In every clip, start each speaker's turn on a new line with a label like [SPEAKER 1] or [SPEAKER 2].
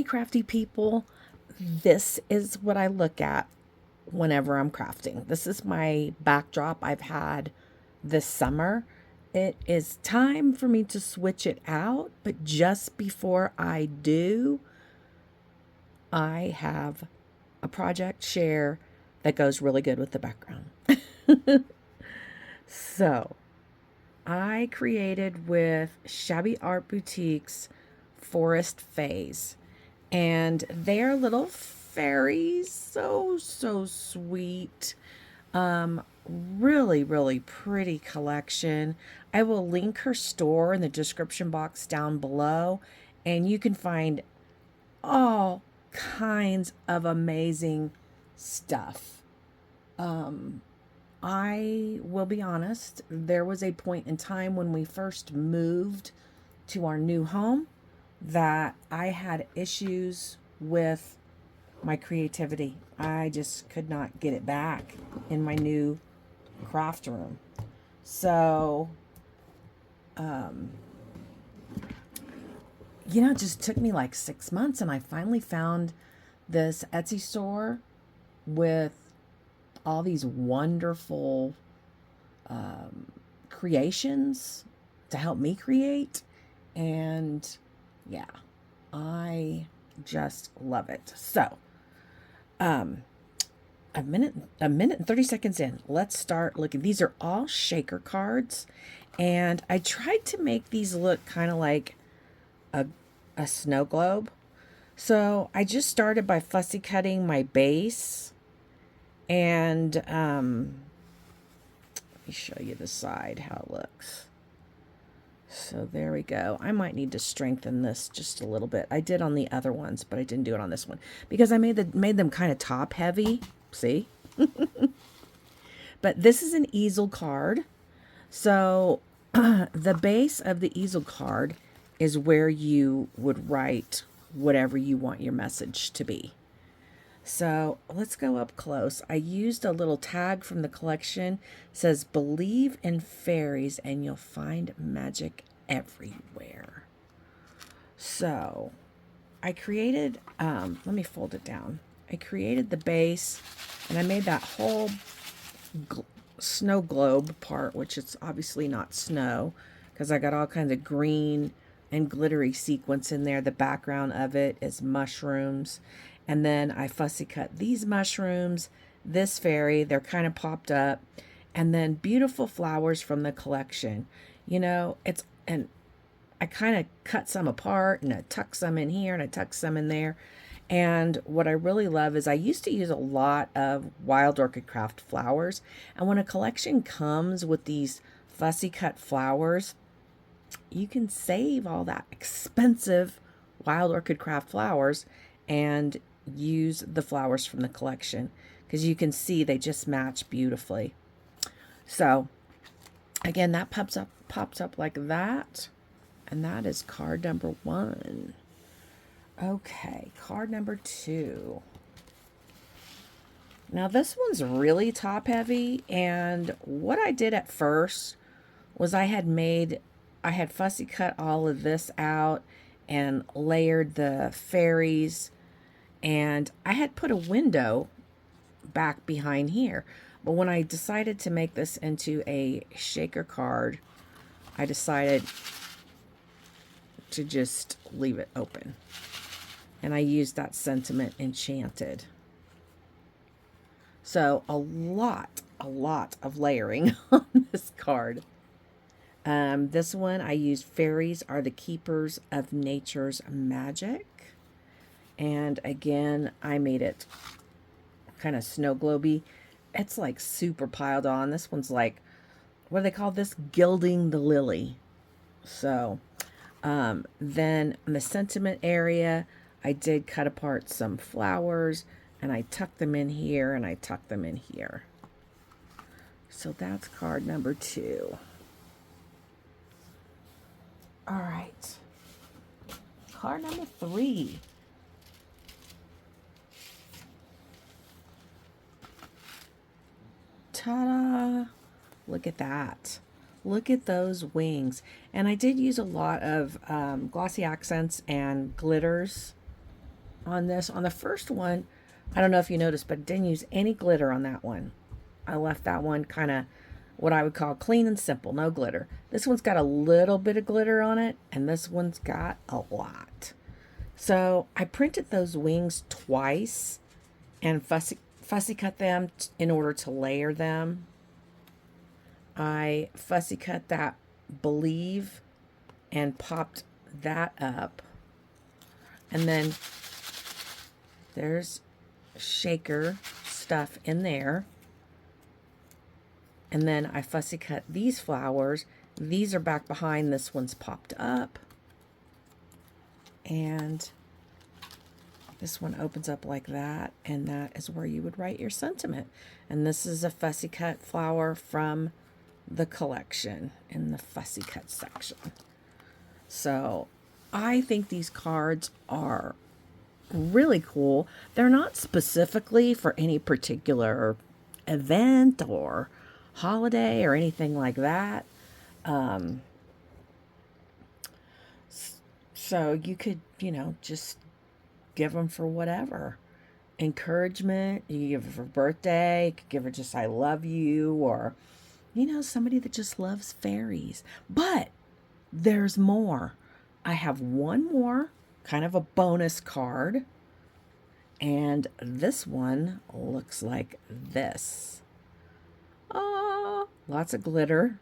[SPEAKER 1] crafty people, this is what I look at whenever I'm crafting. This is my backdrop I've had this summer. It is time for me to switch it out, but just before I do, I have a project share that goes really good with the background. So, I created with Shabby Art Boutique's Forest Faes, and they're little fairies, so sweet. Really, really pretty collection. I will link her store in the description box down below, and you can find all kinds of amazing stuff. I will be honest, there was a point in time when we first moved to our new home that I had issues with my creativity. I just could not get it back in my new craft room. So, it just took me like 6 months, and I finally found this Etsy store with all these wonderful creations to help me create. And yeah, I just love it. So, a minute and 30 seconds in, let's start looking. These are all shaker cards, and I tried to make these look kind of like a snow globe. So I just started by fussy cutting my base, and let me show you the side how it looks. So there we go. I might need to strengthen this just a little bit. I did on the other ones, but I didn't do it on this one because I made them kind of top heavy. See? But this is an easel card. So the base of the easel card is where you would write whatever you want your message to be. So let's go up close. I used a little tag from the collection. It says, "Believe in fairies and you'll find magic everywhere." So I created, let me fold it down. I created the base, and I made that whole snow globe part, which is obviously not snow because I got all kinds of green and glittery sequence in there. The background of it is mushrooms. And then I fussy cut these mushrooms, this fairy, they're kind of popped up, and then beautiful flowers from the collection. And I kind of cut some apart, and I tuck some in here and I tuck some in there. And what I really love is I used to use a lot of wild orchid craft flowers. And when a collection comes with these fussy cut flowers, you can save all that expensive wild orchid craft flowers and use the flowers from the collection, because you can see they just match beautifully. So again, that pops up like that, and that is card number 1. Okay, card number 2. Now this one's really top heavy, and what I did at first was I had fussy cut all of this out and layered the fairies, and I had put a window back behind here. But when I decided to make this into a shaker card, I decided to just leave it open. And I used that sentiment enchanted. So a lot of layering on this card. This one I used fairies are the keepers of nature's magic. And again, I made it kind of snow globy. It's like super piled on. This one's like, what do they call this? Gilding the lily. So then in the sentiment area, I did cut apart some flowers, and I tucked them in here, and I tucked them in here. So that's card number 2. All right. Card number 3. Ta-da! Look at that. Look at those wings. And I did use a lot of glossy accents and glitters on this. On the first one, I don't know if you noticed, but I didn't use any glitter on that one. I left that one kind of what I would call clean and simple, no glitter. This one's got a little bit of glitter on it, and this one's got a lot. So I printed those wings twice and fussy cut them in order to layer them. I fussy cut that believe and popped that up. And then there's shaker stuff in there. And then I fussy cut these flowers. These are back behind. This one's popped up. And this one opens up like that. And that is where you would write your sentiment. And this is a fussy cut flower from the collection in the fussy cut section. So I think these cards are really cool. They're not specifically for any particular event or holiday or anything like that. So you could, just give them for whatever. Encouragement, you can give it for birthday, you could give her just I love you, or, somebody that just loves fairies. But there's more. I have one more, kind of a bonus card. And this one looks like this. Oh, lots of glitter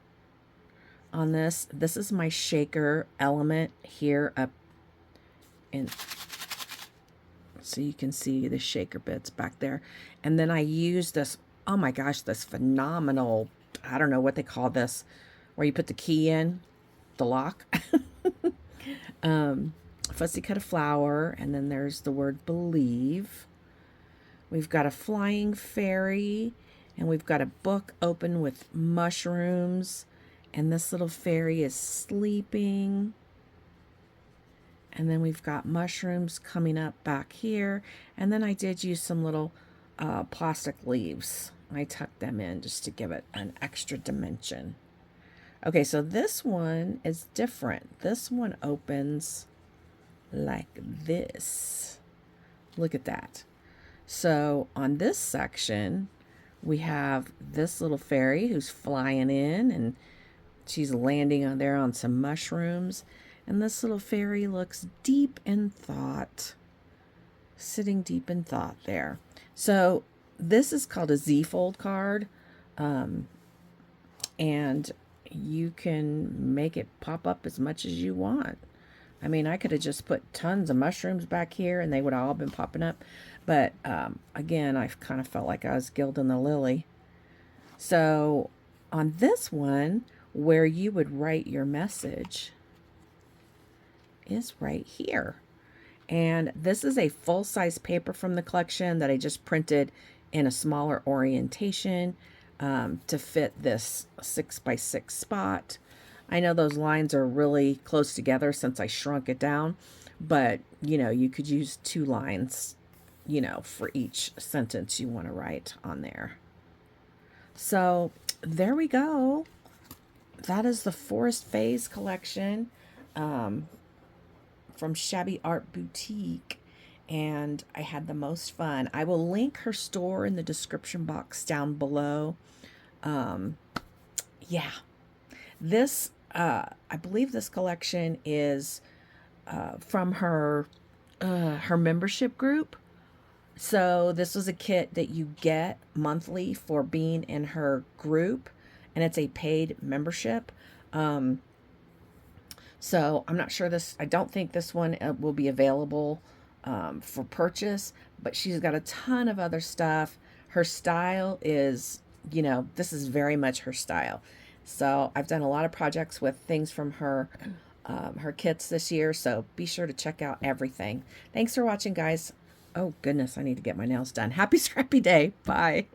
[SPEAKER 1] on this. This is my shaker element here up in, so you can see the shaker bits back there. And then I use this, oh my gosh, this phenomenal, I don't know what they call this, where you put the key in, the lock. Fussy cut a flower, and then there's the word believe. We've got a flying fairy, and we've got a book open with mushrooms, and this little fairy is sleeping. And then we've got mushrooms coming up back here, and then I did use some little plastic leaves. I tucked them in just to give it an extra dimension. Okay, so this one is different. This one opens like this. Look at that. So on this section, we have this little fairy who's flying in, and she's landing on there on some mushrooms. And this little fairy looks deep in thought, sitting deep in thought there. So this is called a Z-fold card. And you can make it pop up as much as you want. I mean, I could have just put tons of mushrooms back here and they would have all been popping up. But again, I kind of felt like I was gilding the lily. So on this one, where you would write your message is right here. And this is a full-size paper from the collection that I just printed in a smaller orientation to fit this 6x6 spot. I know those lines are really close together since I shrunk it down, but you could use 2 lines, for each sentence you want to write on there. So there we go. That is the Forest Faes collection from Shabby Art Boutique, and I had the most fun. I will link her store in the description box down below. Yeah, this I believe this collection is from her membership group. So this was a kit that you get monthly for being in her group, and it's a paid membership. So I'm not sure I don't think this one will be available for purchase, but she's got a ton of other stuff. Her style is, this is very much her style. So I've done a lot of projects with things from her kits this year, so be sure to check out everything. Thanks for watching, guys. Oh, goodness, I need to get my nails done. Happy scrappy day. Bye.